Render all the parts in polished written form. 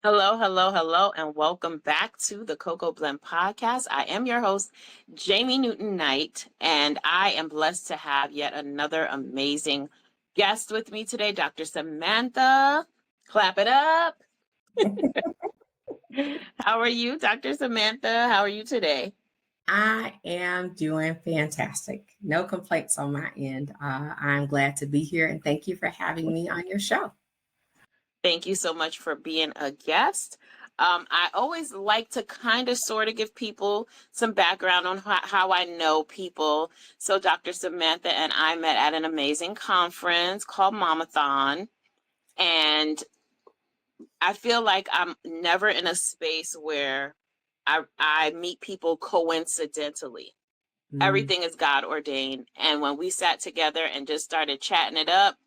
Hello, hello, hello, and welcome back to the CoCo Blend Podcast. I am your host, Jamie Newton Knight, and I am blessed to have yet another amazing guest with me today, Dr. Samantha. Clap it up. How are you, Dr. Samantha? How are you today? I am doing fantastic. No complaints on my end. I'm glad to be here and thank you for having me on your show. Thank you so much for being a guest. I always like to kind of sort of give people some background on how I know people. So, Dr. Samantha and I met at an amazing conference called Mamathon. And I feel like I'm never in a space where I meet people coincidentally. Mm. Everything is God ordained. And when we sat together and just started chatting it up,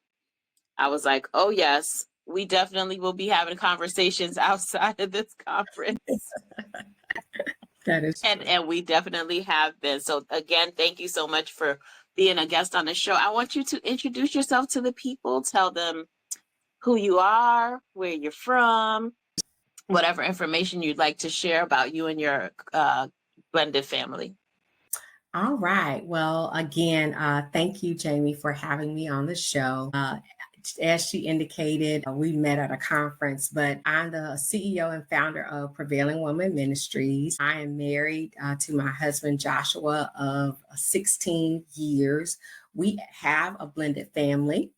I was like, oh, yes, we definitely will be having conversations outside of this conference. That is And, true. and we definitely have been. So, again, thank you so much for being a guest on the show. I want you to introduce yourself to the people, tell them who you are, where you're from, whatever information you'd like to share about you and your blended family. All right. Well, again, thank you, Jamie, for having me on the show. As she indicated, we met at a conference, but I'm the CEO and founder of Prevailing Woman Ministries. I am married to my husband, Joshua, of 16 years. We have a blended family,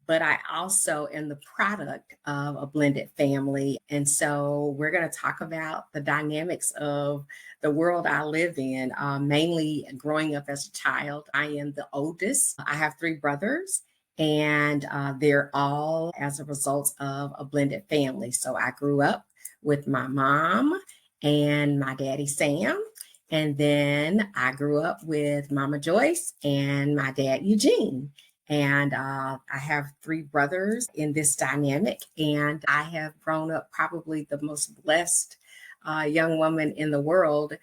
but I also am the product of a blended family. And so we're going to talk about the dynamics of the world I live in, mainly growing up as a child. I am the oldest. I have three brothers, and they're all as a result of a blended family. So I grew up with my mom and my daddy, Sam. And then I grew up with Mama Joyce and my dad, Eugene. And I have three brothers in this dynamic. And I have grown up probably the most blessed young woman in the world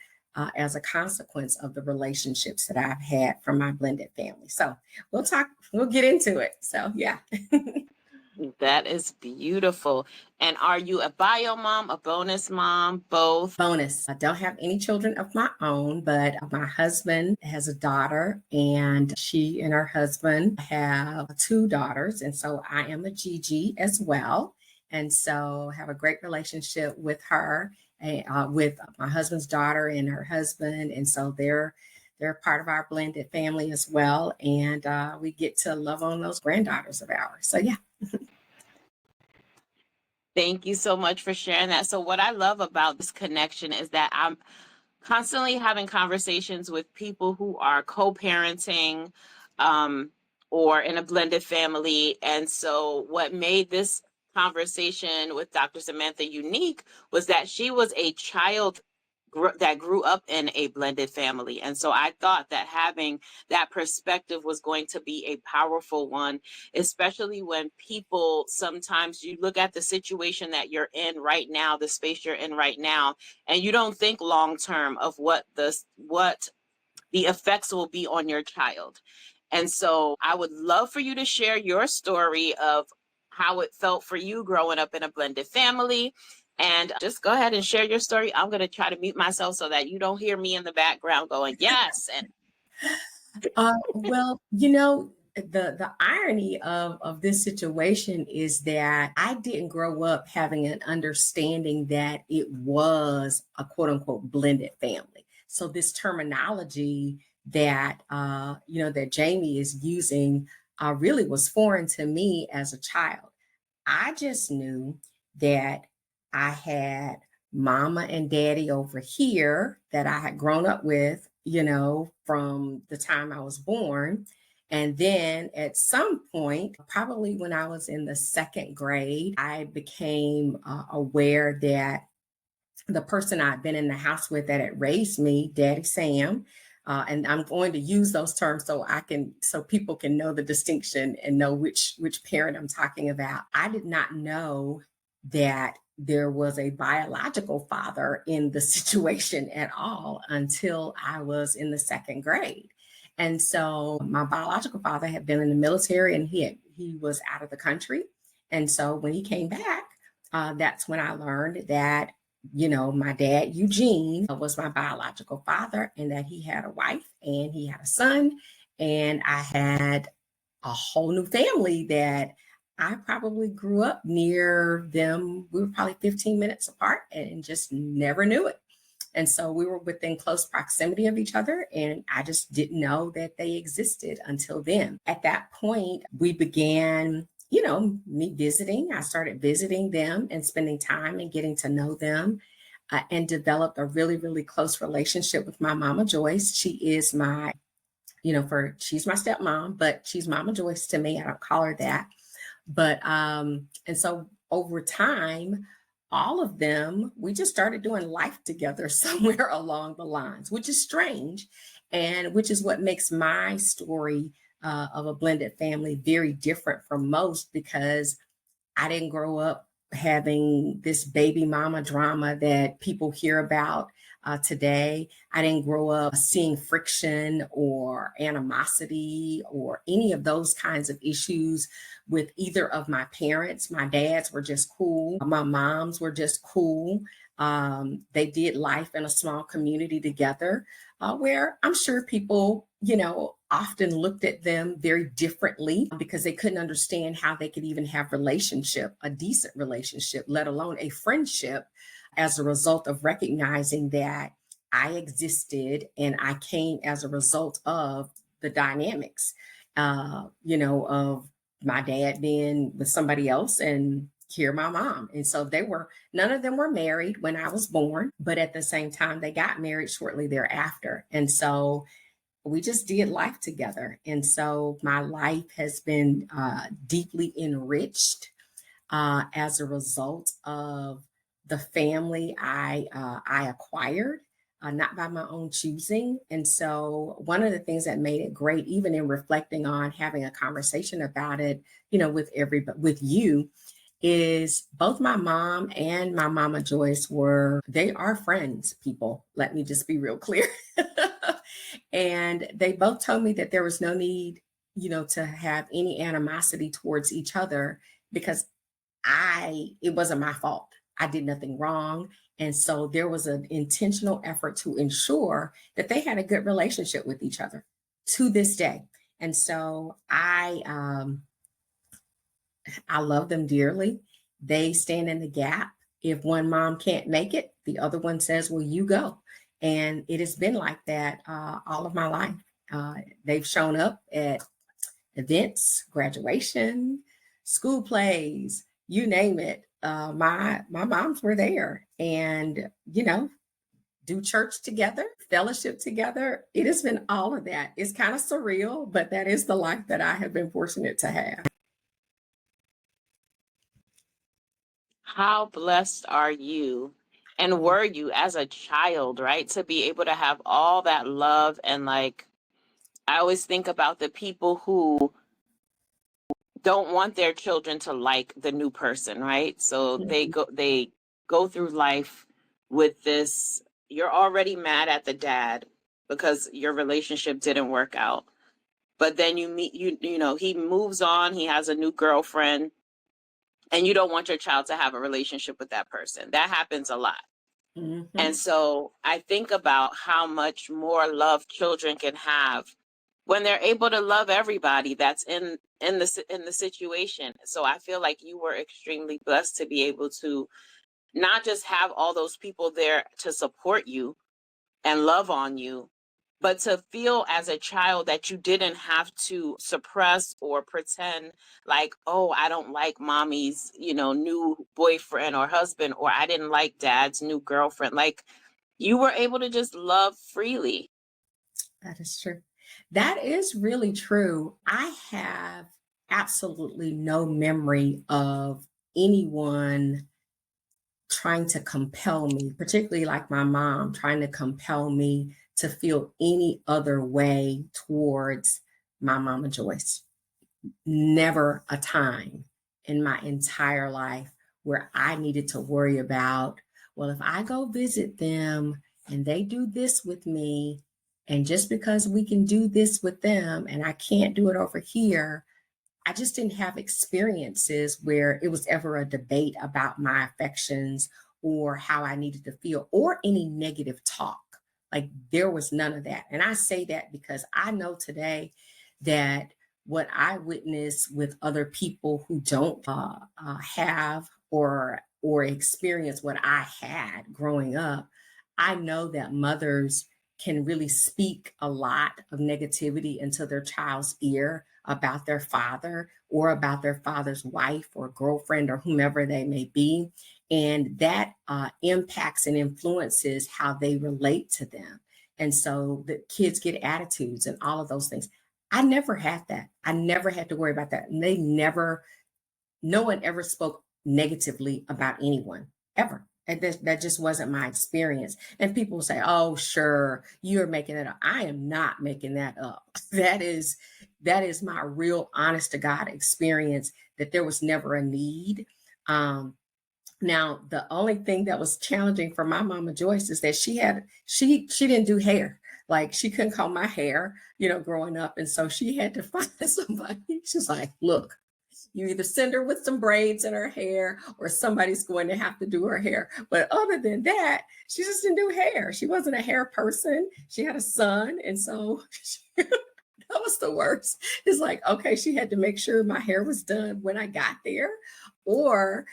as a consequence of the relationships that I've had from my blended family. So we'll get into it. So, yeah. That is beautiful. And are you a bio mom, a bonus mom, both? Bonus. I don't have any children of my own, but my husband has a daughter, and she and her husband have two daughters. And so I am a Gigi as well. And so have a great relationship with her, with my husband's daughter and her husband. And so they're part of our blended family as well. And we get to love on those granddaughters of ours. So, yeah. Thank you so much for sharing that. So, what I love about this connection is that I'm constantly having conversations with people who are co-parenting um, or in a blended family. And so what made this conversation with Dr. Samantha unique was that she was a child that grew up in a blended family. And so I thought that having that perspective was going to be a powerful one, especially when people sometimes you look at the situation that you're in right now, the space you're in right now, and you don't think long term of what the effects will be on your child. And so I would love for you to share your story of how it felt for you growing up in a blended family. And just go ahead and share your story. I'm going to try to mute myself so that you don't hear me in the background going, yes. And Well, the irony of this situation is that I didn't grow up having an understanding that it was a quote unquote blended family. So this terminology that that Jamie is using really was foreign to me as a child. I just knew that I had mama and daddy over here that I had grown up with, from the time I was born. And then at some point, probably when I was in the second grade, I became aware that the person I'd been in the house with that had raised me, Daddy Sam, and I'm going to use those terms so people can know the distinction and know which parent I'm talking about. I did not know that there was a biological father in the situation at all until I was in the second grade. And so my biological father had been in the military, and he was out of the country. And so when he came back, that's when I learned that, my dad, Eugene, was my biological father, and that he had a wife and he had a son. And I had a whole new family that I probably grew up near them. We were probably 15 minutes apart and just never knew it. And so we were within close proximity of each other, and I just didn't know that they existed until then. At that point, we began, me visiting. I started visiting them and spending time and getting to know them, and developed a really, really close relationship with my mama Joyce. She is my, she's my stepmom, but she's Mama Joyce to me. I don't call her that. But, and so over time, all of them, we just started doing life together somewhere along the lines, which is strange, and which is what makes my story of a blended family very different from most, because I didn't grow up having this baby mama drama that people hear about today. I didn't grow up seeing friction or animosity or any of those kinds of issues with either of my parents. My dads were just cool. My moms were just cool. They did life in a small community together, where I'm sure people, often looked at them very differently because they couldn't understand how they could even have a decent relationship, let alone a friendship, as a result of recognizing that I existed and I came as a result of the dynamics, of my dad being with somebody else and here my mom. And so none of them were married when I was born, but at the same time, they got married shortly thereafter. And so we just did life together. And so my life has been deeply enriched as a result of the family I acquired, not by my own choosing. And so one of the things that made it great, even in reflecting on having a conversation about it, with you, is both my mom and my mama Joyce they are friends, people. Let me just be real clear. And they both told me that there was no need, to have any animosity towards each other, because it wasn't my fault. I did nothing wrong. And so there was an intentional effort to ensure that they had a good relationship with each other to this day. And so I love them dearly. They stand in the gap. If one mom can't make it, the other one says, well, you go. And it has been like that all of my life. They've shown up at events, graduation, school plays, you name it. My moms were there, and do church together, fellowship together. It has been all of that. It's kind of surreal, but that is the life that I have been fortunate to have. How blessed are you? And were you as a child, right? To be able to have all that love and like, I always think about the people who don't want their children to like the new person, right? So they go through life with this, you're already mad at the dad because your relationship didn't work out. But then you meet he moves on, he has a new girlfriend, and you don't want your child to have a relationship with that person. That happens a lot. Mm-hmm. And so I think about how much more love children can have when they're able to love everybody that's in the situation. So I feel like you were extremely blessed to be able to not just have all those people there to support you and love on you, but to feel as a child that you didn't have to suppress or pretend like, oh, I don't like mommy's, new boyfriend or husband, or I didn't like dad's new girlfriend. Like, you were able to just love freely. That is true. That is really true. I have absolutely no memory of anyone trying to compel me, particularly like my mom, trying to compel me to feel any other way towards my mama Joyce. Never a time in my entire life where I needed to worry about, well, if I go visit them and they do this with me, and just because we can do this with them and I can't do it over here, I just didn't have experiences where it was ever a debate about my affections or how I needed to feel or any negative talk. Like there was none of that. And I say that because I know today that what I witness with other people who don't have or experience what I had growing up, I know that mothers can really speak a lot of negativity into their child's ear about their father or about their father's wife or girlfriend or whomever they may be. And that impacts and influences how they relate to them. And so the kids get attitudes and all of those things. I never had that. I never had to worry about that. And no one ever spoke negatively about anyone, ever. And that just wasn't my experience. And people will say, oh, sure, you're making that up. I am not making that up. That is my real honest to God experience, that there was never a need. Now, the only thing that was challenging for my mama Joyce is that she didn't do hair. Like she couldn't comb my hair, growing up. And so she had to find somebody. She's like, look, you either send her with some braids in her hair or somebody's going to have to do her hair. But other than that, she just didn't do hair. She wasn't a hair person. She had a son. And so that was the worst. It's like, okay, she had to make sure my hair was done when I got there. Or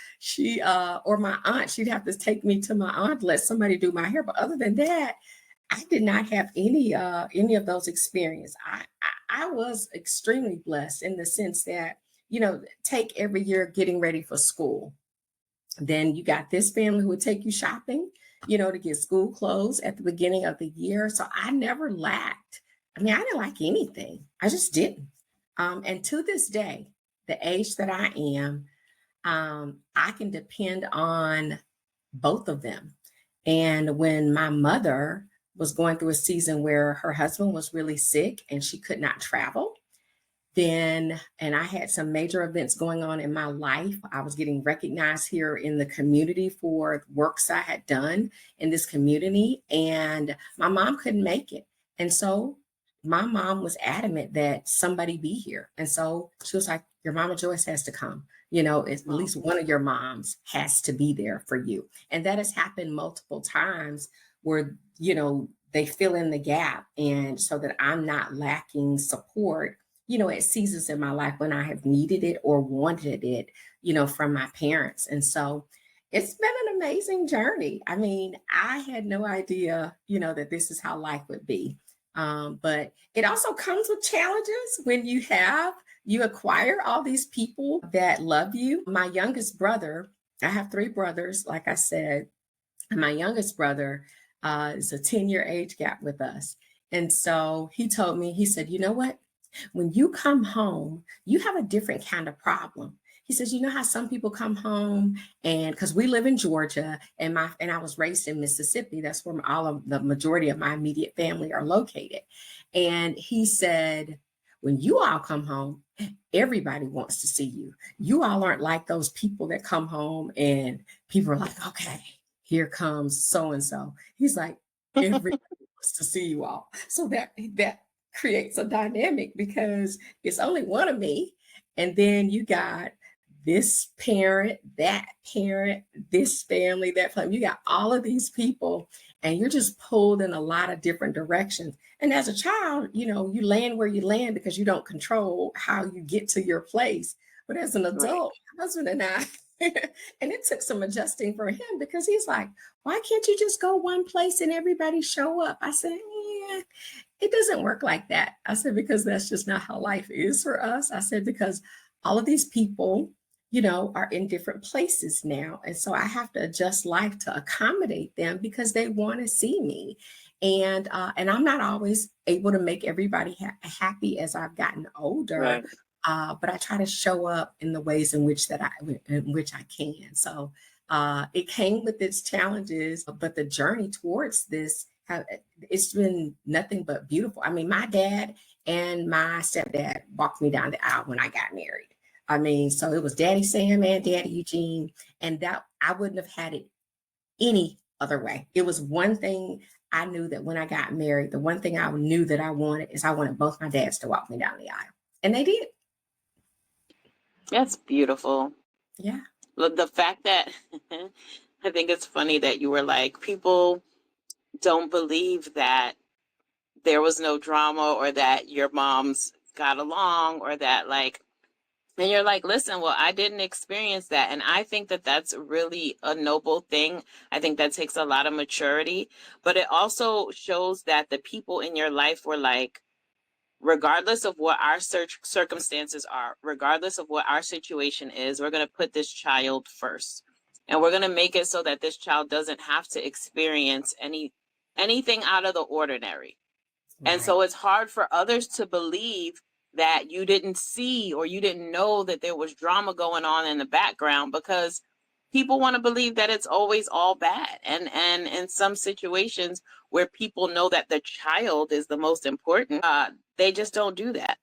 or my aunt, she'd have to take me to my aunt to let somebody do my hair. But other than that, I did not have any of those experiences. I was extremely blessed in the sense that, take every year getting ready for school. Then you got this family who would take you shopping, to get school clothes at the beginning of the year. So I never lacked. I mean, I didn't lack anything. I just didn't. And to this day, the age that I am, I can depend on both of them. And when my mother was going through a season where her husband was really sick and she could not travel, and I had some major events going on in my life. I was getting recognized here in the community for works I had done in this community, and my mom couldn't make it. And so my mom was adamant that somebody be here. And so she was like, your mama Joyce has to come. At least one of your moms has to be there for you. And that has happened multiple times where, they fill in the gap. And so that I'm not lacking support, at seasons in my life when I have needed it or wanted it, from my parents. And so it's been an amazing journey. I mean, I had no idea, that this is how life would be. But it also comes with challenges when you acquire all these people that love you. My youngest brother, I have 3 brothers, like I said, and my youngest brother is a 10-year age gap with us. And so he told me, he said, you know what? When you come home, you have a different kind of problem. He says, you know how some people come home, and because we live in Georgia and I was raised in Mississippi, that's where all of the majority of my immediate family are located. And he said, when you all come home, everybody wants to see you. You all aren't like those people that come home and people are like, okay, here comes so-and-so. He's like, everybody wants to see you all. So that creates a dynamic because it's only one of me. And then you got this parent, that parent, this family, that family. You got all of these people and you're just pulled in a lot of different directions. And as a child, you land where you land because you don't control how you get to your place. But as an adult, my husband and I, and it took some adjusting for him because he's like, why can't you just go one place and everybody show up? I said, yeah, it doesn't work like that. I said, because that's just not how life is for us. I said, because all of these people, are in different places now. And so I have to adjust life to accommodate them because they want to see me. And I'm not always able to make everybody happy as I've gotten older. Right. But I try to show up in the ways in which I can. So it came with its challenges, but the journey towards this, it's been nothing but beautiful. I mean, my dad and my stepdad walked me down the aisle when I got married. I mean, so it was Daddy Sam and Daddy Eugene, and that I wouldn't have had it any other way. It was one thing I knew that when I got married, the one thing I knew that I wanted is I wanted both my dads to walk me down the aisle, and they did. That's beautiful. Yeah. Look, the fact that I think it's funny that you were like, people don't believe that there was no drama or that your moms got along or that like, and you're like, listen, well, I didn't experience that. And I think that that's really a noble thing. I think that takes a lot of maturity, but it also shows that the people in your life were like, regardless of what our circumstances are, regardless of what our situation is, we're going to put this child first. And we're going to make it so that this child doesn't have to experience anything out of the ordinary. And Right. so it's hard for others to believe that you didn't see or you didn't know that there was drama going on in the background, because people want to believe that it's always all bad. And in some situations where people know that the child is the most important, they just don't do that.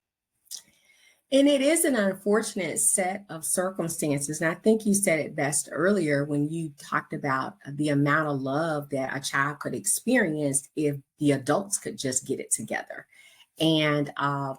And it is an unfortunate set of circumstances. And I think you said it best earlier when you talked about the amount of love that a child could experience if the adults could just get it together. And I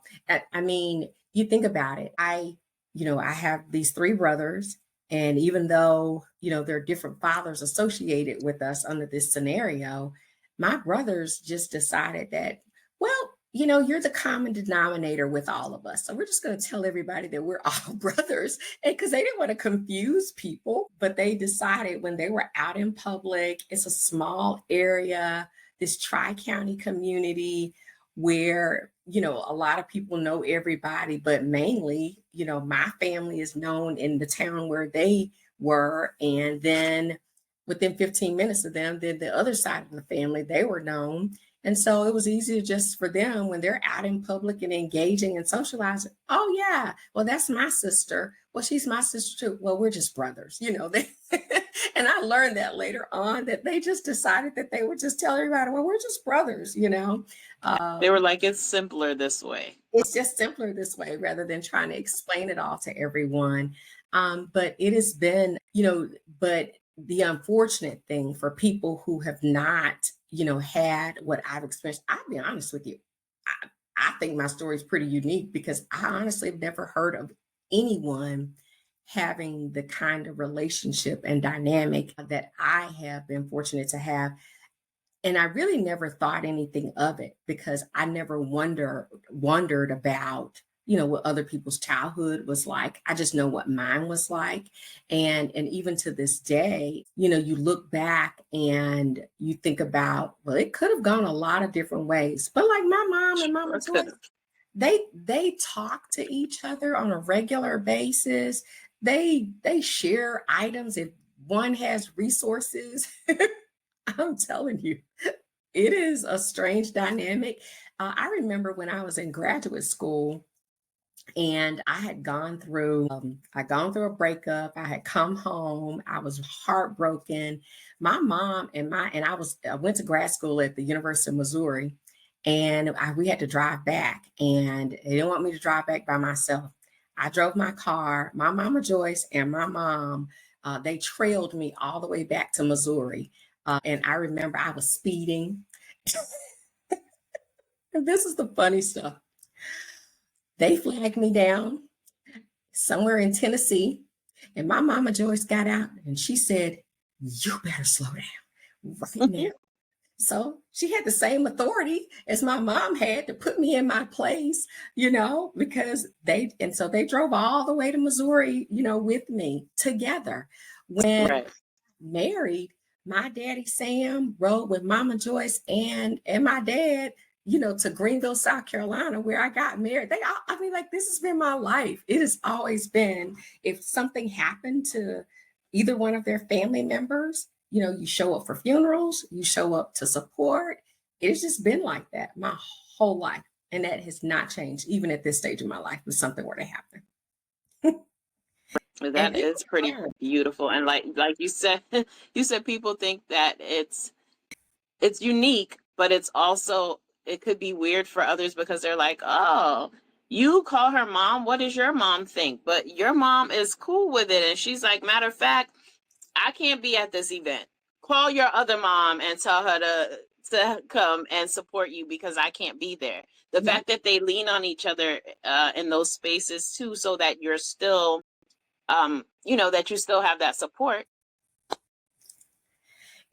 mean, you think about it. I have these three brothers. And even though, there are different fathers associated with us under this scenario, my brothers just decided that, well, you're the common denominator with all of us. So we're just going to tell everybody that we're all brothers. And because they didn't want to confuse people, but they decided when they were out in public, it's a small area, this tri-county community where, a lot of people know everybody, but mainly, my family is known in the town where they were. And then within 15 minutes of them, then the other side of the family, they were known. And so it was easier just for them when they're out in public and engaging and socializing. Oh, yeah. Well, that's my sister. Well, she's my sister too. Well, we're just brothers, and I learned that later on that they just decided that they would just tell everybody, well, we're just brothers. They were like, it's simpler this way. It's just simpler this way rather than trying to explain it all to everyone. But it has been, but the unfortunate thing for people who have not, had what I've experienced, I'll be honest with you. I think my story is pretty unique because I honestly have never heard of anyone having the kind of relationship and dynamic that I have been fortunate to have. And I really never thought anything of it because I never wondered about, what other people's childhood was like. I just know what mine was like. And even to this day, you look back and you think about, well, it could have gone a lot of different ways. But like my mom and Mama Joyce, they talk to each other on a regular basis. They share items if one has resources. I'm telling you, it is a strange dynamic. I remember when I was in graduate school and I had gone through a breakup. I had come home. I was heartbroken. My mom and I went to grad school at the University of Missouri, and we had to drive back, and they didn't want me to drive back by myself. I drove my car. My Mama Joyce and my mom, they trailed me all the way back to Missouri. And I remember I was speeding. And this is the funny stuff. They flagged me down somewhere in Tennessee. And my Mama Joyce got out and she said, you better slow down right now. So she had the same authority as my mom had to put me in my place, because so they drove all the way to Missouri, with me together. When Right. married, my daddy Sam rode with Mama Joyce and my dad, to Greenville, South Carolina, where I got married. Like, this has been my life. It has always been, if something happened to either one of their family members, you show up for funerals, you show up to support. It's just been like that my whole life. And that has not changed, even at this stage of my life, if something were to happen. That is pretty beautiful. And like you said, you said people think that it's unique, but it's also, it could be weird for others because they're like, oh, you call her mom, what does your mom think? But your mom is cool with it. And she's like, matter of fact, I can't be at this event. Call your other mom and tell her to come and support you because I can't be there. The fact that they lean on each other in those spaces too, so that you're still that you still have that support.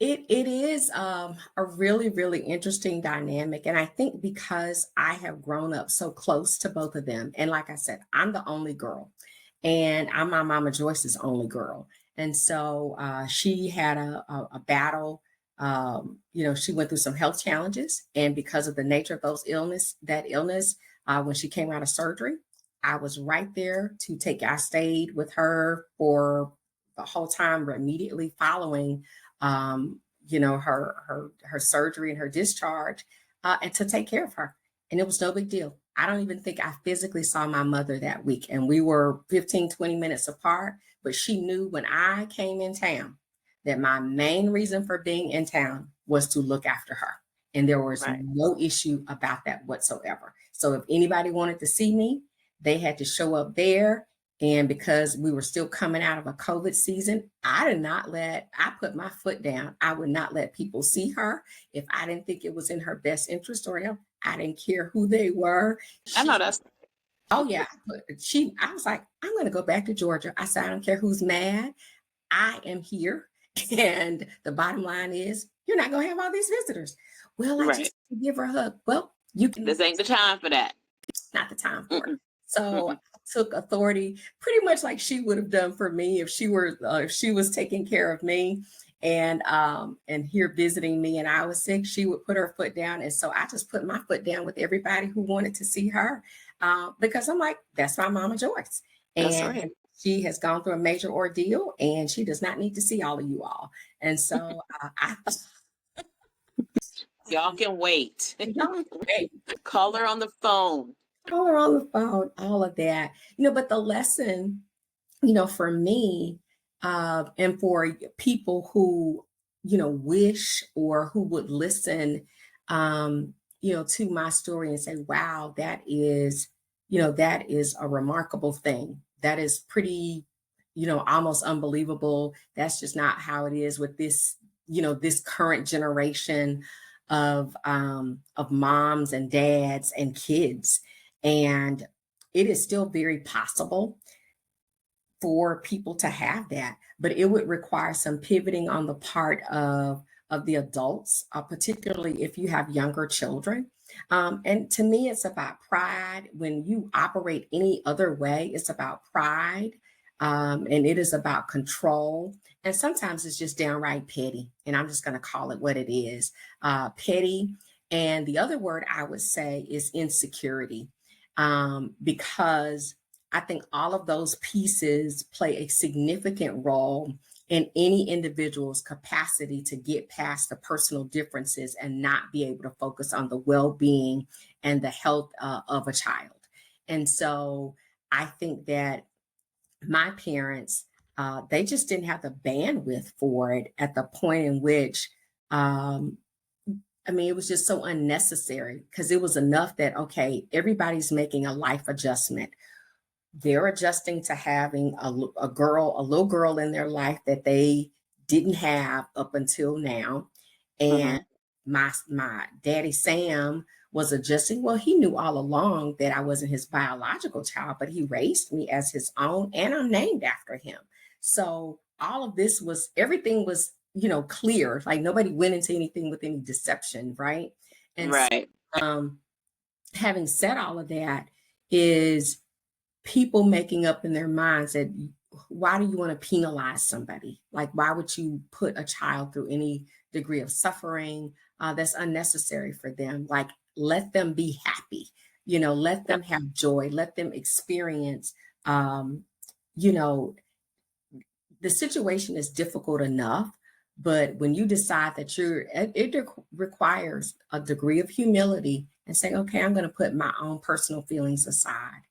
It is a really, really interesting dynamic. And I think because I have grown up so close to both of them, and like I said, I'm the only girl, and I'm my mama Joyce's only girl. And so she had a battle. She went through some health challenges. And because of the nature of that illness, when she came out of surgery, I was right there I stayed with her for the whole time immediately following her surgery and her discharge, and to take care of her. And it was no big deal. I don't even think I physically saw my mother that week. And we were 15, 20 minutes apart, but she knew when I came in town that my main reason for being in town was to look after her. And there was Right. no issue about that whatsoever. So if anybody wanted to see me, they had to show up there. And because we were still coming out of a COVID season, I put my foot down. I would not let people see her if I didn't think it was in her best interest or else. I didn't care who they were. I know that's Oh yeah. I was like, I'm going to go back to Georgia. I said, I don't care who's mad. I am here. And the bottom line is, you're not going to have all these visitors. Well, I right. just give her a hug. Well, you can. This ain't the time for that. It's not the time for it. So I took authority pretty much like she would have done for me if she was taking care of me and here visiting me and I was sick. She would put her foot down. And so I just put my foot down with everybody who wanted to see her, because I'm like, that's my mama Joyce. And That's right. she has gone through a major ordeal and she does not need to see all of you all. And so Y'all can wait. wait. Call her on the phone. Call her on the phone, all of that. But the lesson, for me, and for people who, wish or who would listen, to my story and say, wow, that is a remarkable thing. That is pretty, almost unbelievable. That's just not how it is with this, this current generation of moms and dads and kids. And it is still very possible for people to have that, but it would require some pivoting on the part of the adults, particularly if you have younger children. And to me, it's about pride. When you operate any other way, it's about pride, and it is about control. And sometimes it's just downright petty. And I'm just going to call it what it is, petty. And the other word I would say is insecurity, because I think all of those pieces play a significant role in any individual's capacity to get past the personal differences and not be able to focus on the well-being and the health of a child. And so I think that my parents, they just didn't have the bandwidth for it at the point in which, it was just so unnecessary, because it was enough that, okay, everybody's making a life adjustment. They're adjusting to having a little girl in their life that they didn't have up until now. And my daddy, Sam, was adjusting. Well, he knew all along that I wasn't his biological child, but he raised me as his own, and I'm named after him. So all of this everything was, clear. Like nobody went into anything with any deception, right? And right. So, having said all of that, is people making up in their minds that, why do you want to penalize somebody? Like, why would you put a child through any degree of suffering that's unnecessary for them? Like, let them be happy, let them have joy, let them experience, the situation is difficult enough. But when you decide that it requires a degree of humility and say, okay, I'm going to put my own personal feelings aside,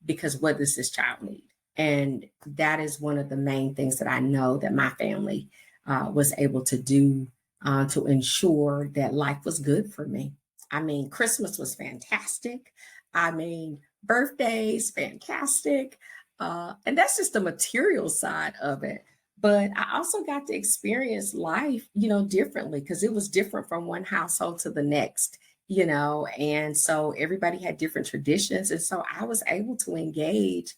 because what does this child need? And that is one of the main things that I know that my family was able to do to ensure that life was good for me. Christmas was fantastic. Birthdays, fantastic. And that's just the material side of it. But I also got to experience life, differently, because it was different from one household to the next. And so everybody had different traditions. And so I was able to engage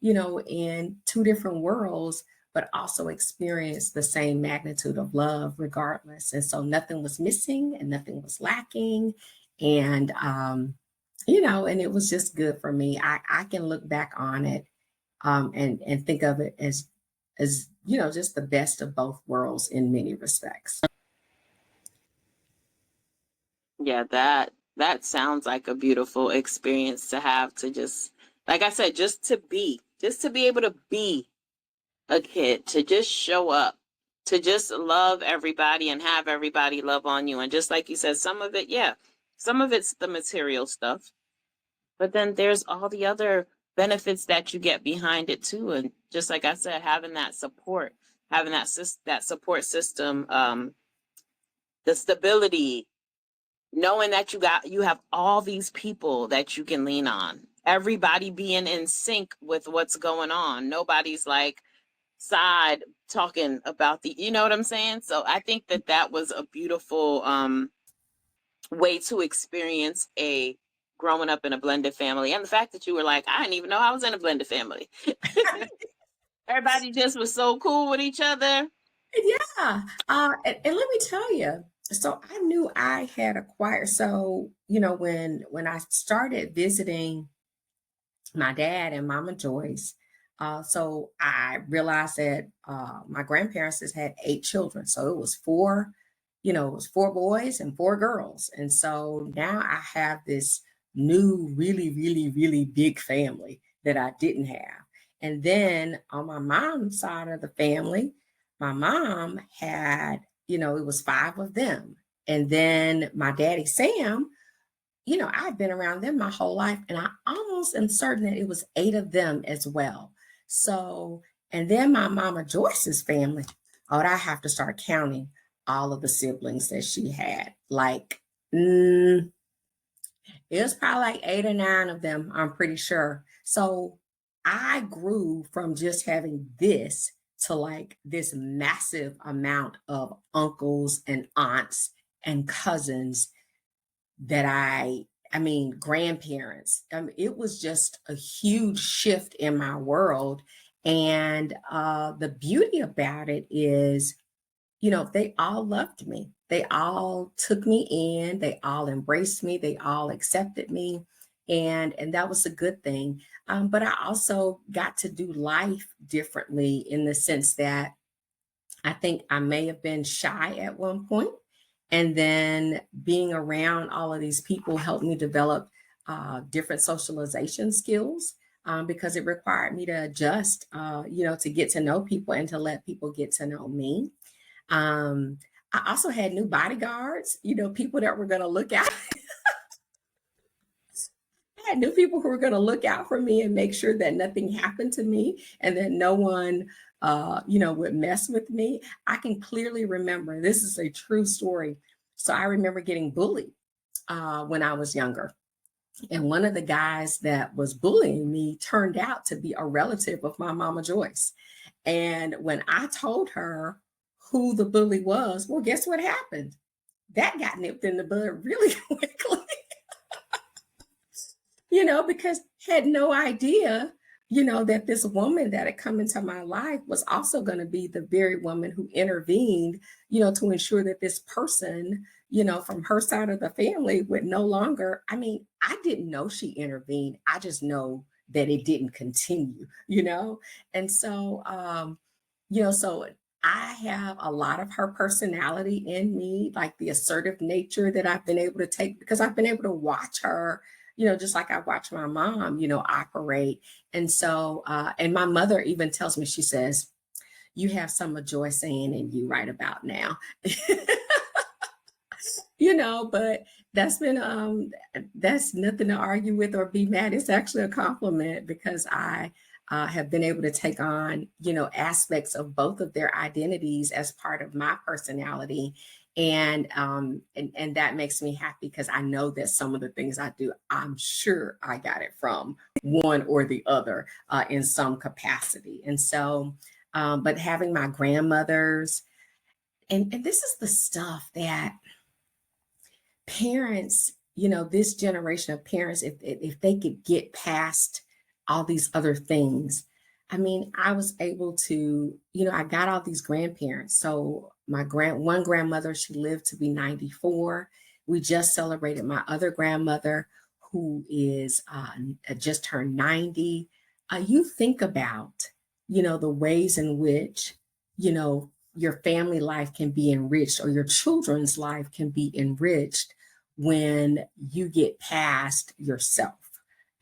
in two different worlds, but also experienced the same magnitude of love regardless. And so nothing was missing and nothing was lacking. And, and it was just good for me. I can look back on it and think of it as just the best of both worlds in many respects. Yeah, that sounds like a beautiful experience to have, to just, like I said, just to be able to be a kid, to just show up, to just love everybody and have everybody love on you. And just like you said, some of it, yeah, some of it's the material stuff, but then there's all the other benefits that you get behind it too. And just like I said, having that support, having that support system, the stability, knowing that you have all these people that you can lean on, everybody being in sync with what's going on, nobody's like side talking about the, you know what I'm saying? So I think that was a beautiful way to experience a growing up in a blended family. And the fact that you were like, I didn't even know I was in a blended family. Everybody just was so cool with each other. Yeah. And let me tell you, so I knew I had acquired. So, when I started visiting my dad and Mama Joyce, so I realized that my grandparents has had 8 children. So it was 4 boys and 4 girls. And so now I have this new, really, really, really big family that I didn't have. And then on my mom's side of the family, my mom had, it was 5 of them. And then my daddy, Sam, I've been around them my whole life, and I almost am certain that it was 8 of them as well. So, and then my mama Joyce's family, oh, I have to start counting all of the siblings that she had. Like, it was probably like 8 or 9 of them, I'm pretty sure. So I grew from just having this to like this massive amount of uncles and aunts and cousins that I mean, grandparents. It was just a huge shift in my world. And the beauty about it is, they all loved me. They all took me in. They all embraced me. They all accepted me. And that was a good thing. But I also got to do life differently in the sense that I think I may have been shy at one point, and then being around all of these people helped me develop different socialization skills because it required me to adjust, to get to know people and to let people get to know me. I also had new bodyguards, people that were going to look out. I had new people who were going to look out for me and make sure that nothing happened to me and that no one, would mess with me. I can clearly remember, this is a true story. So I remember getting bullied when I was younger. And one of the guys that was bullying me turned out to be a relative of my mama Joyce. And when I told her who the bully was, well, guess what happened? That got nipped in the bud really quickly. Because had no idea, that this woman that had come into my life was also going to be the very woman who intervened, to ensure that this person, from her side of the family would no longer, I mean, I didn't know she intervened. I just know that it didn't continue, And so, so I have a lot of her personality in me, like the assertive nature that I've been able to take because I've been able to watch her, just like I watch my mom, operate. And so, and my mother even tells me, she says, you have some of Joy saying in you right about now. But that's nothing to argue with or be mad. It's actually a compliment because I have been able to take on, aspects of both of their identities as part of my personality. And that makes me happy because I know that some of the things I do, I'm sure I got it from one or the other in some capacity. And so, but having my grandmothers, and this is the stuff that parents, this generation of parents, if they could get past all these other things, I mean, I was able to, I got all these grandparents. So my one grandmother, she lived to be 94. We just celebrated my other grandmother who is just turned 90. You think about, the ways in which, your family life can be enriched or your children's life can be enriched when you get past yourself.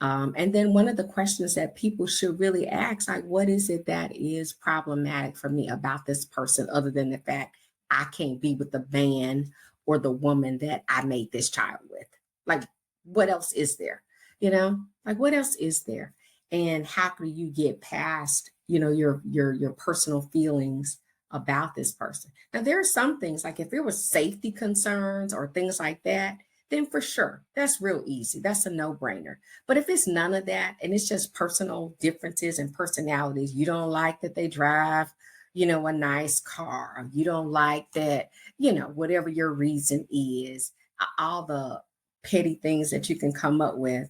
And then one of the questions that people should really ask, like, what is it that is problematic for me about this person, other than the fact I can't be with the man or the woman that I made this child with? Like, what else is there? Like, what else is there? And how can you get past, your personal feelings about this person? Now, there are some things, like if there was safety concerns or things like that, then for sure, that's real easy. That's a no-brainer. But if it's none of that and it's just personal differences and personalities, you don't like that they drive, a nice car, you don't like that, whatever your reason is, all the petty things that you can come up with,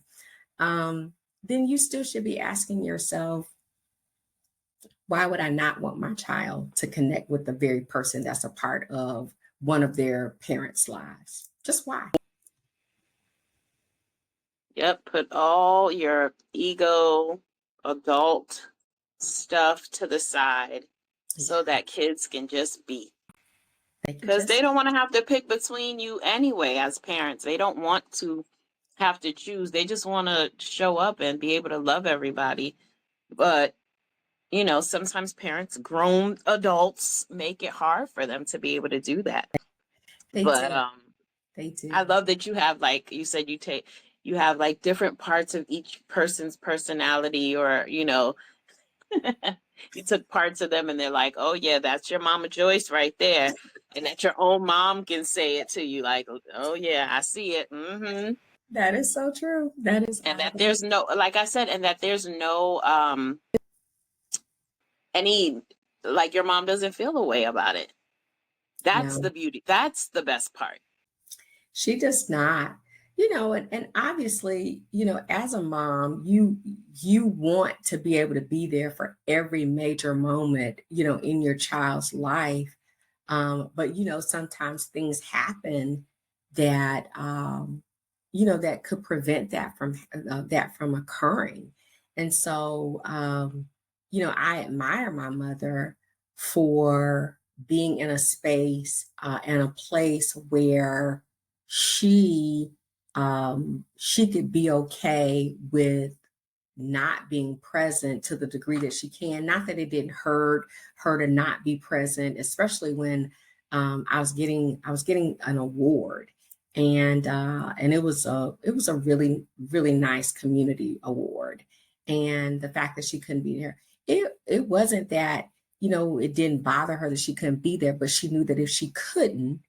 then you still should be asking yourself, why would I not want my child to connect with the very person that's a part of one of their parents' lives? Just why? Yep, put all your ego, adult stuff to the side so that kids can just be. Because they don't want to have to pick between you anyway as parents. They don't want to have to choose. They just want to show up and be able to love everybody. But, sometimes parents, grown adults, make it hard for them to be able to do that. They But do. They do. I love that you have, like you said, you have like different parts of each person's personality, or, you took parts of them and they're like, oh yeah, that's your Mama Joyce right there. And that your own mom can say it to you, like, oh yeah, I see it. Mm-hmm. That is so true. That is And that all. there's no, like I said, and that there's no any, like, your mom doesn't feel a way about it. That's No, the beauty. That's the best part. she does not. And obviously, as a mom, you want to be able to be there for every major moment, in your child's life. But sometimes things happen that that could prevent that from occurring. And so I admire my mother for being in a space and a place where she could be okay with not being present to the degree that she can. Not that it didn't hurt her to not be present, especially when I was getting an award, and it was a really nice community award. And the fact that she couldn't be there, it wasn't that it didn't bother her that she couldn't be there, but she knew that if she couldn't,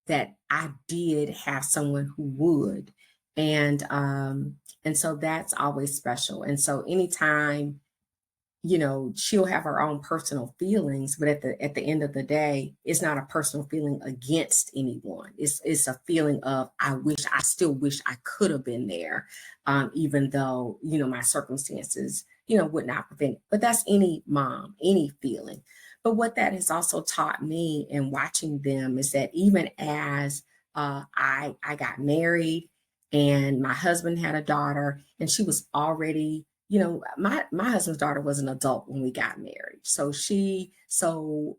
that I did have someone who would. And so that's always special. And so anytime, she'll have her own personal feelings, but at the end of the day, it's not a personal feeling against anyone. It's a feeling of I still wish I could have been there, even though, my circumstances, would not prevent it. But that's any mom, any feeling. But what that has also taught me in watching them is that even as I got married and my husband had a daughter, and she was already, my husband's daughter was an adult when we got married. So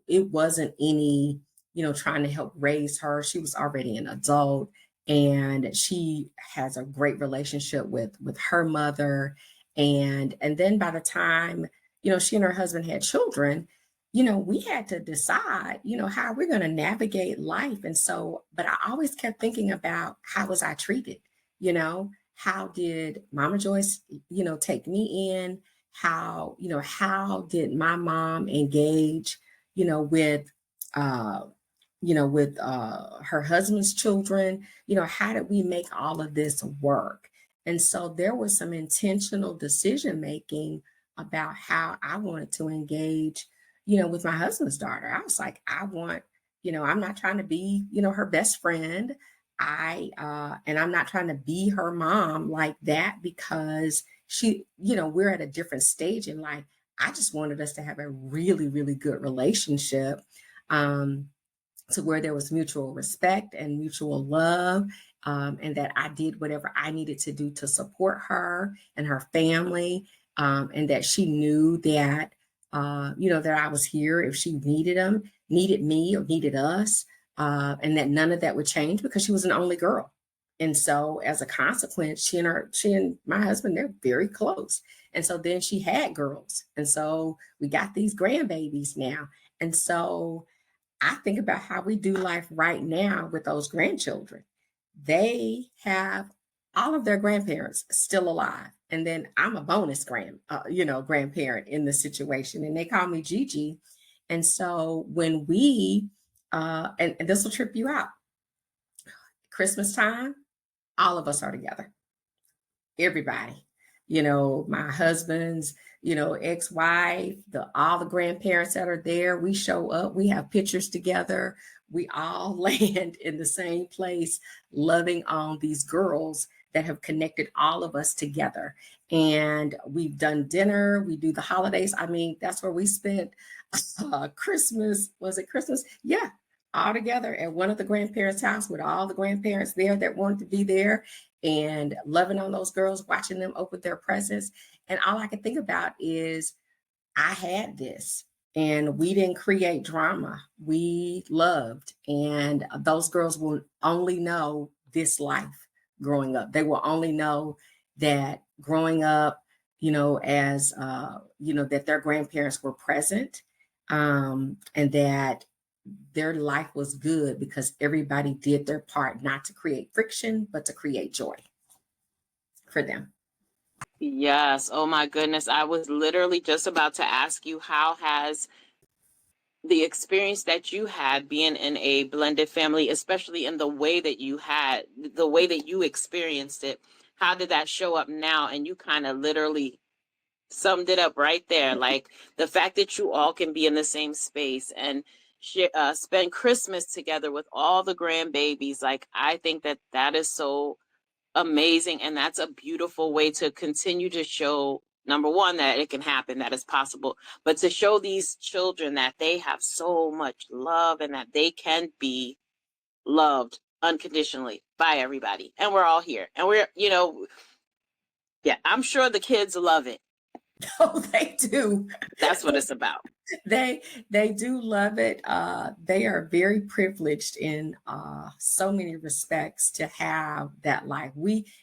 it wasn't any, trying to help raise her. She was already an adult, and she has a great relationship with her mother. And then by the time, she and her husband had children, we had to decide, how we're going to navigate life. And so, but I always kept thinking about, how was I treated? How did Mama Joyce, take me in? How did my mom engage, with, her husband's children? How did we make all of this work? And so there was some intentional decision making about how I wanted to engage, with my husband's daughter. I was like, I'm not trying to be, her best friend. And I'm not trying to be her mom like that, because we're at a different stage in life. I just wanted us to have a really, really good relationship. To where there was mutual respect and mutual love, and that I did whatever I needed to do to support her and her family, and that she knew that that I was here if she needed me or needed us, and that none of that would change because she was an only girl. And so, as a consequence, she and my husband, they're very close. And so then she had girls, and so we got these grandbabies now, and so I think about how we do life right now with those grandchildren. They have all of their grandparents still alive. And then I'm a bonus grandparent in the situation. And they call me Gigi. And so when and this will trip you out, Christmas time, all of us are together, everybody, my husband's, ex-wife, all the grandparents that are there, we show up, we have pictures together, we all land in the same place, loving on these girls that have connected all of us together. And we've done dinner, we do the holidays. I mean, that's where we spent Christmas. Was it Christmas? Yeah, all together at one of the grandparents' house with all the grandparents there that wanted to be there, and loving on those girls, watching them open their presents. And all I can think about is I had this, and we didn't create drama. We loved. And those girls will only know this life growing up. They will only know that growing up, as, that their grandparents were present, and that their life was good because everybody did their part, not to create friction, but to create joy for them. Yes. Oh my goodness. I was literally just about to ask you, how has the experience that you had being in a blended family, especially in the way that you experienced it, how did that show up now? And you kind of literally summed it up right there. Like the fact that you all can be in the same space and spend Christmas together with all the grandbabies. Like, I think that that is so amazing. And that's a beautiful way to continue to show, number one, that it can happen, that it's possible, but to show these children that they have so much love and that they can be loved unconditionally by everybody. And we're all here. And yeah, I'm sure the kids love it. Oh, they do. That's what it's about. They do love it. They are very privileged in so many respects to have that life.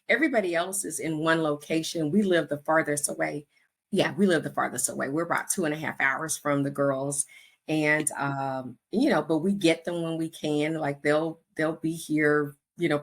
Everybody else is in one location. We live the farthest away. Yeah, we live the farthest away. We're about 2.5 hours from the girls, and but we get them when we can. Like they'll be here,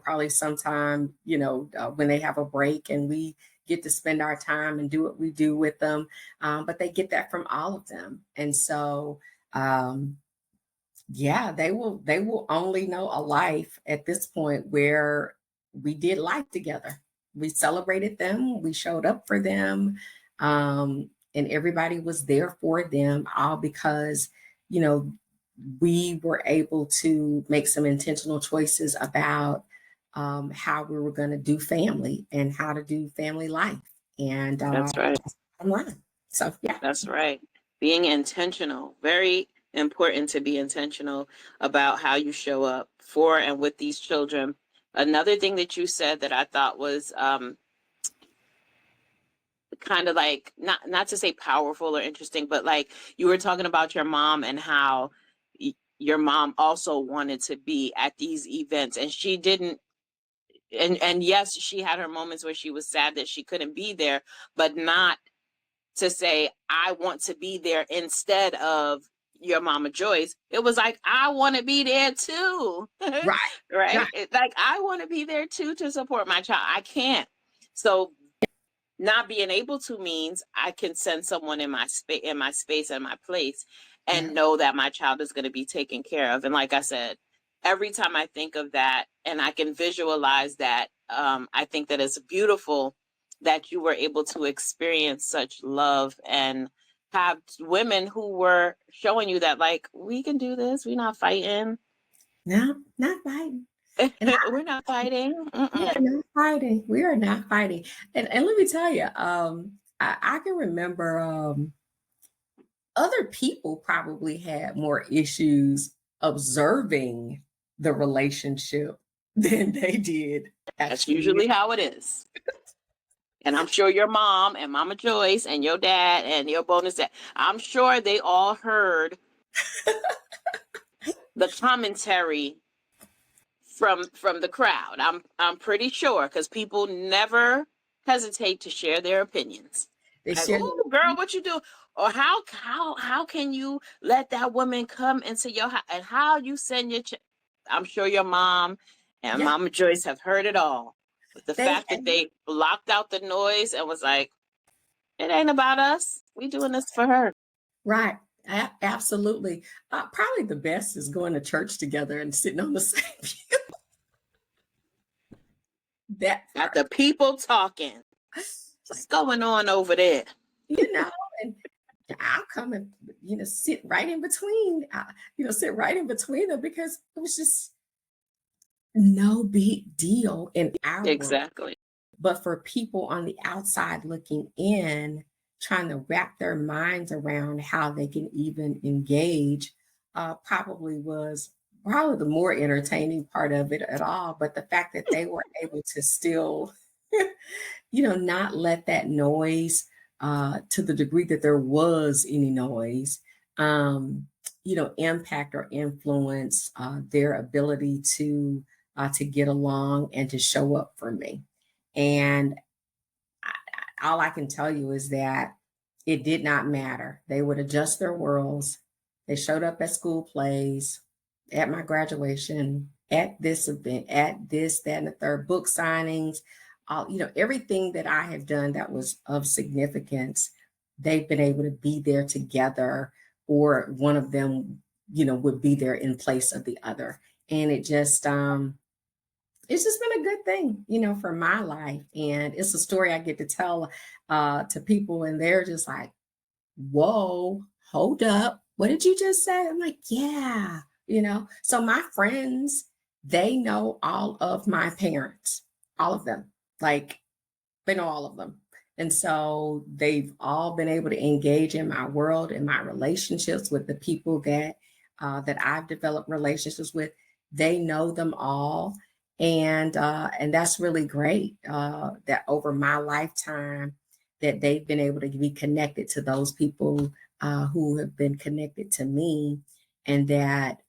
probably sometime, when they have a break, and we get to spend our time and do what we do with them. But they get that from all of them. And so, yeah, they will only know a life at this point where we did life together. We celebrated them, we showed up for them, and everybody was there for them, all because, we were able to make some intentional choices about how we were going to do family and how to do family life. And That's right. online. So, yeah. That's right. Being intentional, very important to be intentional about how you show up for and with these children. Another thing that you said that I thought was kind of like, not to say powerful or interesting, but like you were talking about your mom and how your mom also wanted to be at these events, and she didn't. And yes, she had her moments where she was sad that she couldn't be there, but not to say, I want to be there instead of your mama Joyce. It was like, I want to be there too. Right. Right? Right. Like, I want to be there too to support my child. I can't. So not being able to means I can send someone in my space and my place, and Yeah. know that my child is going to be taken care of. And like I said, every time I think of that and I can visualize that, I think that it's beautiful that you were able to experience such love and have women who were showing you that, like, we can do this. We're not fighting. No, not fighting. And We're not fighting. we are Mm-mm. not fighting. We are not fighting. And let me tell you, I can remember other people probably had more issues observing the relationship than they did That's actually. usually how it is. And I'm sure your mom and Mama Joyce and your dad and your bonus dad, I'm sure they all heard the commentary from the crowd. I'm pretty sure, because people never hesitate to share their opinions. They Like, shared. oh, girl, what you do? Or how can you let that woman come into your house, and how you send your I'm sure your mom and Yeah, Mama Joyce have heard it all. But the they fact that they blocked out the noise and was like, it ain't about us. We doing this for her. right. Absolutely. Probably the best is going to church together and sitting on the same pew. That Got part. the people talking. What's going on over there? You know, and I'll come and, sit right in between, sit right in between them, because it was just no big deal in our world. Exactly. But for people on the outside looking in, trying to wrap their minds around how they can even engage, probably the more entertaining part of it at all. But the fact that they were able to still, not let that noise, to the degree that there was any noise, impact or influence their ability to get along and to show up for me. And all I can tell you is that it did not matter. They would adjust their worlds. They showed up at school plays, at my graduation, at this event, at this, that, and the third, book signings, everything that I have done that was of significance. They've been able to be there together, or one of them, would be there in place of the other. And it's just been a good thing, for my life. And it's a story I get to tell to people, and they're just like, whoa, hold up. What did you just say? I'm like, yeah, So my friends, they know all of my parents, all of them. Like, they know all of them. And so they've all been able to engage in my world and my relationships with the people that I've developed relationships with. They know them all, and that's really great. That over my lifetime, that they've been able to be connected to those people who have been connected to me, and that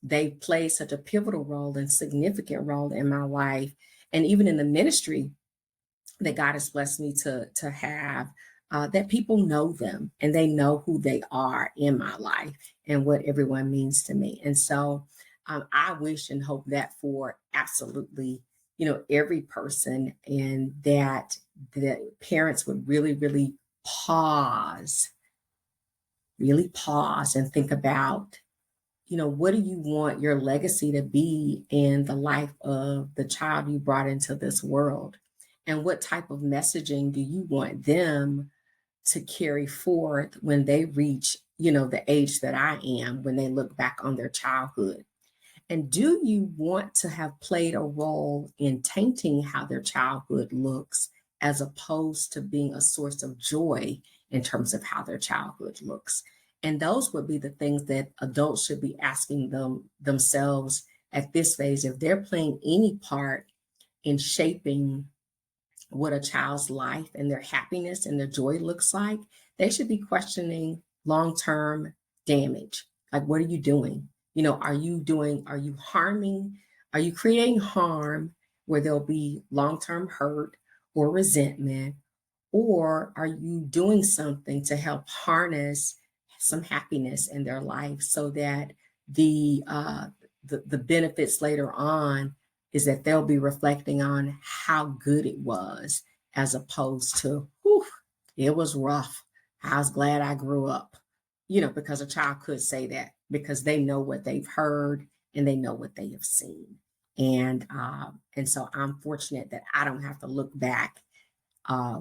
they've played such a pivotal role and significant role in my life, and even in the ministry that God has blessed me to have. That people know them and they know who they are in my life and what everyone means to me. And so I wish and hope that for absolutely, every person, and that parents would really, really pause and think about, what do you want your legacy to be in the life of the child you brought into this world? And what type of messaging do you want them to carry forth when they reach, the age that I am, when they look back on their childhood? And do you want to have played a role in tainting how their childhood looks, as opposed to being a source of joy in terms of how their childhood looks? And those would be the things that adults should be asking themselves at this phase. If they're playing any part in shaping what a child's life and their happiness and their joy looks like, they should be questioning long-term damage. Like, what are you doing? Are you harming? Are you creating harm where there'll be long-term hurt or resentment? Or are you doing something to help harness some happiness in their life, so that the benefits later on is that they'll be reflecting on how good it was, as opposed to, whew, it was rough. I was glad I grew up, because a child could say that because they know what they've heard and they know what they have seen. And so I'm fortunate that I don't have to look back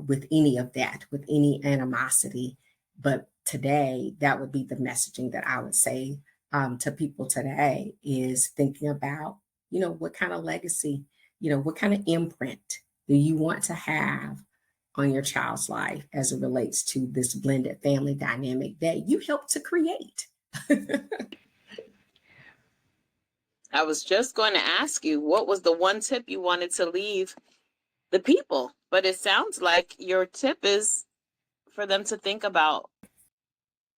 with any of that, with any animosity. But today, that would be the messaging that I would say to people today, is thinking about, what kind of legacy, what kind of imprint do you want to have on your child's life as it relates to this blended family dynamic that you helped to create? I was just going to ask you, what was the one tip you wanted to leave the people? But it sounds like your tip is for them to think about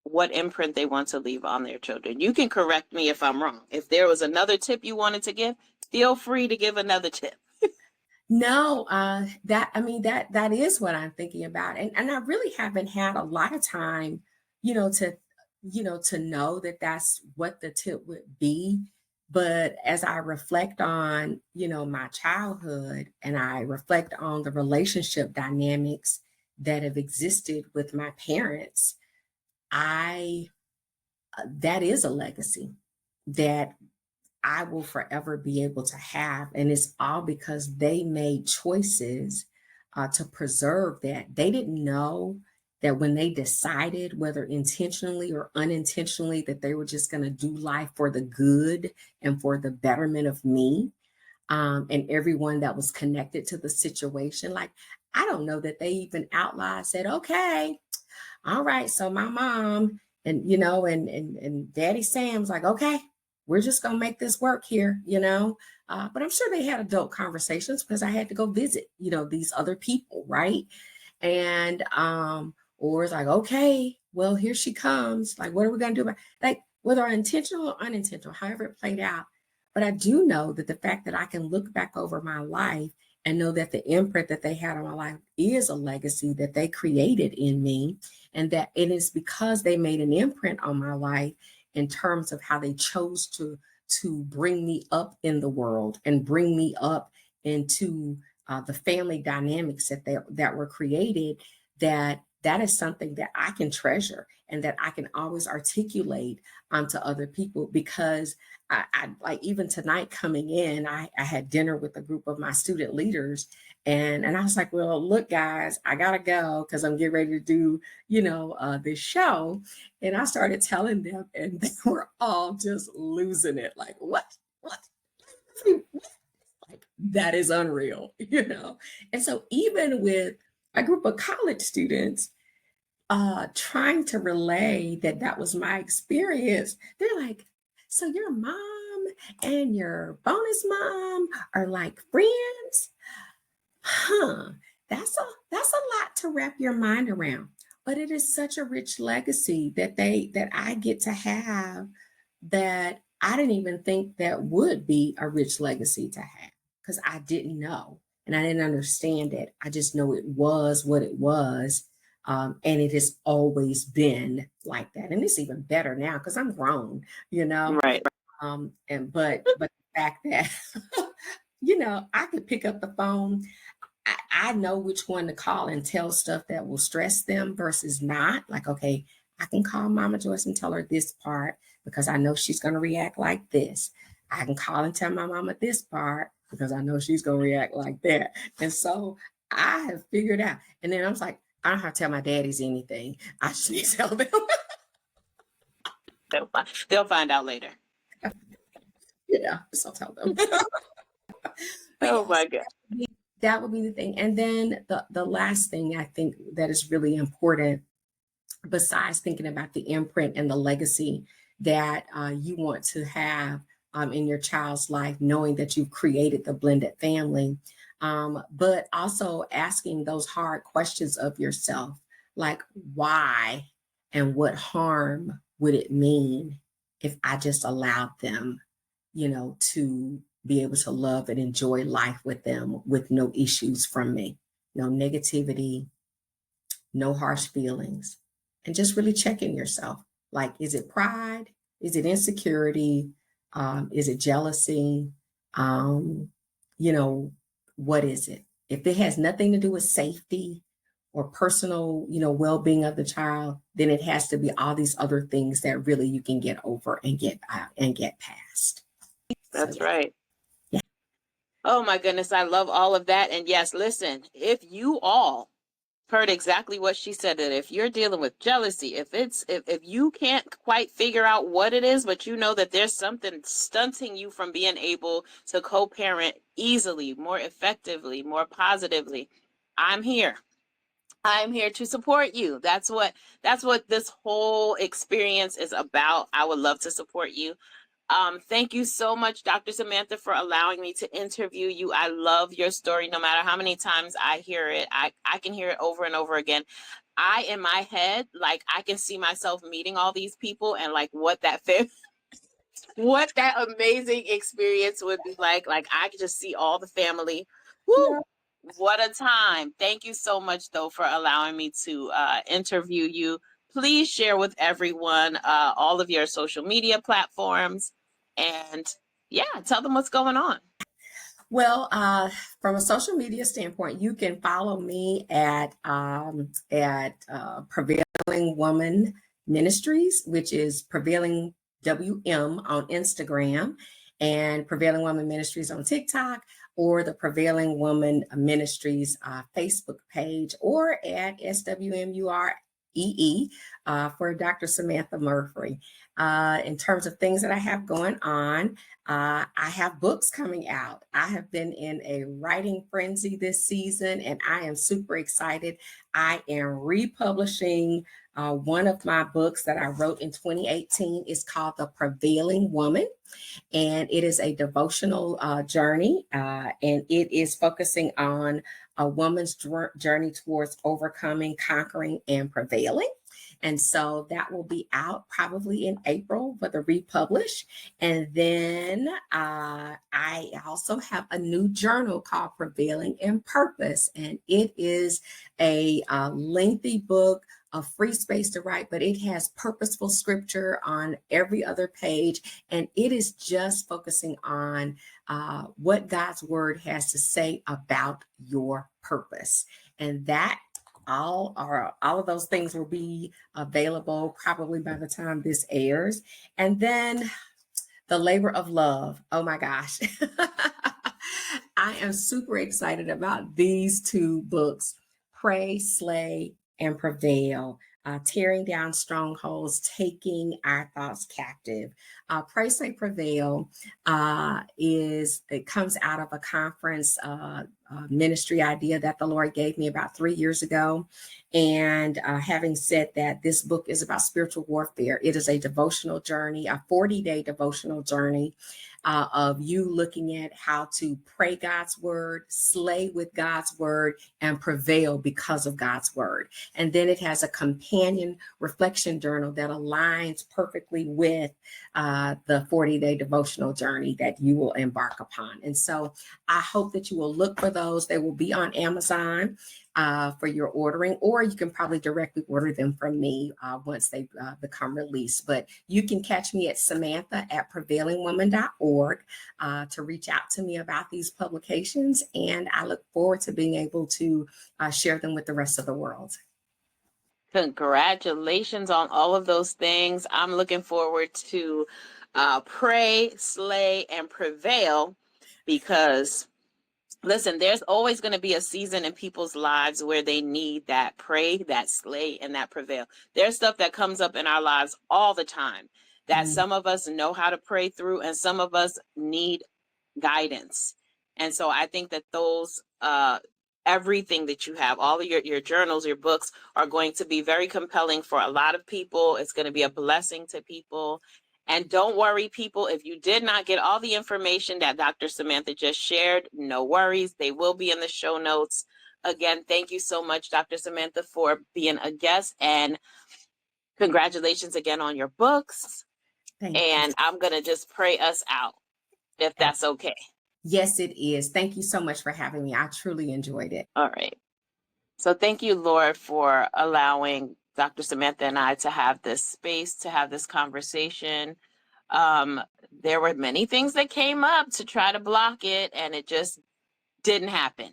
what imprint they want to leave on their children. You can correct me if I'm wrong. If there was another tip you wanted to give, feel free to give another tip. No, that is what I'm thinking about. And I really haven't had a lot of time, to to know that that's what the tip would be. But as I reflect on, my childhood, and I reflect on the relationship dynamics that have existed with my parents, I that is a legacy that I will forever be able to have. And it's all because they made choices to preserve that. They didn't know that when they decided, whether intentionally or unintentionally, that they were just going to do life for the good and for the betterment of me, and everyone that was connected to the situation. Like, I don't know that they even out loud said, okay, all right, so my mom and and Daddy Sam's like, okay, we're just gonna make this work here. But I'm sure they had adult conversations because I had to go visit, these other people, right? And or it's like, okay, well, here she comes. Like, what are we gonna do about, like, whether intentional or unintentional, however it played out. But I do know that the fact that I can look back over my life and know that the imprint that they had on my life is a legacy that they created in me, and that it is because they made an imprint on my life in terms of how they chose to bring me up in the world and bring me up into the family dynamics that were created, that is something that I can treasure and that I can always articulate to other people. Because I like, even tonight coming in, I had dinner with a group of my student leaders, and I was like, well, look, guys, I gotta go because I'm getting ready to do, this show. And I started telling them, and they were all just losing it. Like, what? Like, that is unreal. And so even with a group of college students, trying to relay that was my experience, they're like, so your mom and your bonus mom are like friends? Huh. That's a lot to wrap your mind around. But it is such a rich legacy that I get to have, that I didn't even think that would be a rich legacy to have, because I didn't know and I didn't understand it. I just know it was what it was. And it has always been like that. And it's even better now because I'm grown. Right. But the fact that, I could pick up the phone. I know which one to call and tell stuff that will stress them versus not. Like, okay, I can call Mama Joyce and tell her this part because I know she's going to react like this. I can call and tell my mama this part because I know she's going to react like that. And so I have figured out. And then I was like, I don't have to tell my daddies anything. I just need to tell them. They'll find out later. Yeah, so I'll tell them. Oh my God. That would be the thing. And then the last thing I think that is really important, besides thinking about the imprint and the legacy that you want to have in your child's life, knowing that you've created the blended family, but also asking those hard questions of yourself, like, why and what harm would it mean if I just allowed them, to be able to love and enjoy life with them with no issues from me, no negativity, no harsh feelings, and just really checking yourself. Like, is it pride? Is it insecurity? Is it jealousy? Um, what is it? If it has nothing to do with safety or personal, well-being of the child, then it has to be all these other things that really you can get over and get out and get past. That's So, right. yeah. Oh my goodness, I love all of that. And yes, listen, if you all heard exactly what she said, that if you're dealing with jealousy, if you can't quite figure out what it is, but you know that there's something stunting you from being able to co-parent easily, more effectively, more positively, I'm here. I'm here to support you. That's what this whole experience is about. I would love to support you. Thank you so much, Dr. Samantha, for allowing me to interview you. I love your story. No matter how many times I hear it, I can hear it over and over again. In my head, like I can see myself meeting all these people and like what that amazing experience would be like. Like I could just see all the family. Woo! Yeah. What a time. Thank you so much though for allowing me to interview you. Please share with everyone all of your social media platforms and yeah, tell them what's going on. Well, from a social media standpoint, you can follow me at Prevailing Woman Ministries, which is Prevailing WM on Instagram, and Prevailing Woman Ministries on TikTok, or the Prevailing Woman Ministries Facebook page, or at SWMUREE for Dr. Samantha Murfree. In terms of things that I have going on, I have books coming out. I have been in a writing frenzy this season, and I am super excited. I am republishing one of my books that I wrote in 2018. It's called The Prevailing Woman, and it is a devotional journey, and it is focusing on a woman's journey towards overcoming, conquering, and prevailing. And so that will be out probably in April for the republish. And then I also have a new journal called Prevailing in Purpose. And it is a lengthy book, a free space to write, but it has purposeful scripture on every other page. And it is just focusing on what God's word has to say about your purpose. And that all of those things will be available probably by the time this airs. And then the labor of love. Oh my gosh. I am super excited about these two books, Pray, Slay, and Prevail. Tearing down strongholds, taking our thoughts captive. Pray, Slay, Prevail it comes out of a conference ministry idea that the Lord gave me about 3 years ago. And having said that, this book is about spiritual warfare. It is a devotional journey, a 40-day devotional journey of you looking at how to pray God's word, slay with God's word, and prevail because of God's word. And then it has a companion reflection journal that aligns perfectly with the 40-day devotional journey that you will embark upon. And so I hope that you will look for those. They will be on Amazon for your ordering, or you can probably directly order them from me once they become released. But you can catch me at Samantha at prevailingwoman.org to reach out to me about these publications. And I look forward to being able to share them with the rest of the world. Congratulations on all of those things. I'm looking forward to Pray, Slay, and Prevail because listen, there's always going to be a season in people's lives where they need that pray, that slay, and that prevail. There's stuff that comes up in our lives all the time that some of us know how to pray through and some of us need guidance. And so I think that those, everything that you have, all of your journals, your books are going to be very compelling for a lot of people. It's going to be a blessing to people. And don't worry, people, if you did not get all the information that Dr. Samantha just shared, no worries. They will be in the show notes. Again, thank you so much, Dr. Samantha, for being a guest. And congratulations again on your books. Thank and you. I'm going to just pray us out, if that's okay. Yes, it is. Thank you so much for having me. I truly enjoyed it. All right. So thank you, Lord, for allowing Dr. Samantha and I to have this space, to have this conversation. There were many things that came up to try to block it, and it just didn't happen.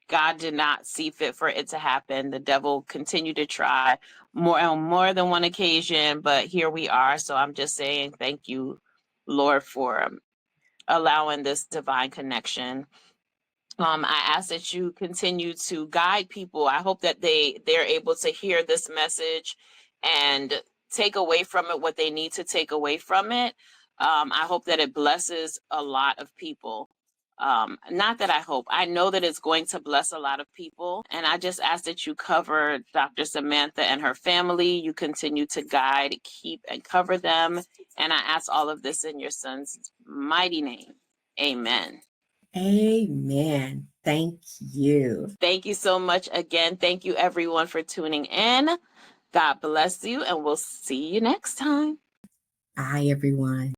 God did not see fit for it to happen. The devil continued to try on more than one occasion, but here we are. So I'm just saying thank you, Lord, for allowing this divine connection. I ask that you continue to guide people. I hope that they're able to hear this message and take away from it what they need to take away from it. I hope that it blesses a lot of people. Not that I hope, I know that it's going to bless a lot of people. And I just ask that you cover Dr. Samantha and her family. You continue to guide, keep, and cover them. And I ask all of this in your son's mighty name. Amen. Amen. Thank you. Thank you so much again. Thank you, everyone, for tuning in. God bless you, and we'll see you next time. Bye, everyone.